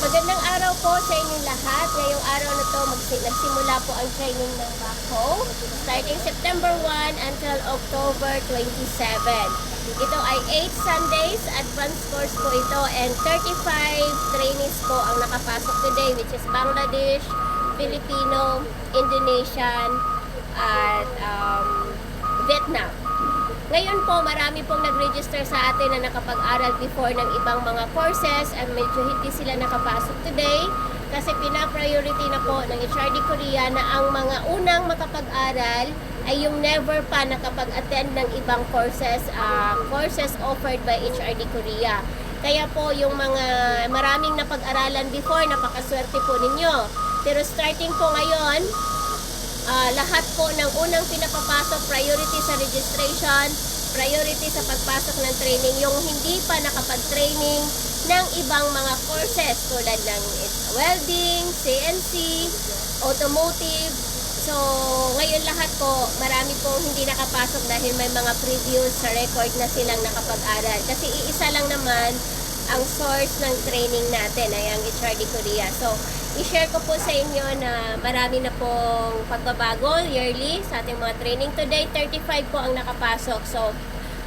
Magandang araw po sa inyong lahat. Ngayong araw na to, nagsimula po ang training ng Backhoe. Starting September 1 until October 27. Ito ay 8 Sundays, advanced course po ito, and 35 trainees po ang nakapasok today, which is Bangladesh, Filipino, Indonesian, at Vietnam. Ngayon po, marami pong nag-register sa atin na nakapag-aral before ng ibang mga courses at medyo hindi sila nakapasok today kasi pina-priority na po ng HRD Korea na ang mga unang makapag-aral ay yung never pa nakapag-attend ng ibang courses offered by HRD Korea. Kaya po yung mga maraming napag-aralan before, napakaswerte po ninyo. Pero starting po ngayon, lahat po ng unang pinapapasok, priority sa registration, priority sa pagpasok ng training, yung hindi pa nakapag-training ng ibang mga courses tulad ng welding, CNC, automotive. So, ngayon lahat po, marami pong hindi nakapasok dahil may mga previous sa record na silang nakapag-aral. Kasi iisa lang naman ang source ng training natin ay ang HRD Korea. So, i-share ko po sa inyo na marami na pong pagbabago yearly sa ating mga training. Today, 35 po ang nakapasok. So,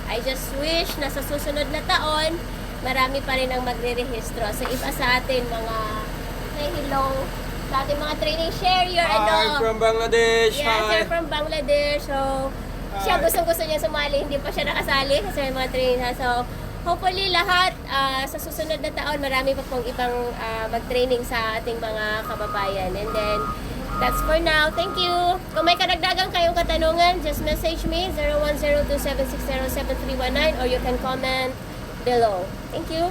I just wish na sa susunod na taon, marami pa rin ang magre-rehistro. So, iba sa atin mga hello sa ating mga training. Share your Hi from Bangladesh. Yes, Hi. sir, from Bangladesh. So, siya gustong-gusto niya sumali. Hindi pa siya nakasali kasi may mga training. So, hopefully lahat sa susunod na taon marami pa pong ibang mag-training sa ating mga kababayan. And then that's for now. Thank you. Kung may karagdagan kayong katanungan, just message me 0102-760-7319 or you can comment below. Thank you.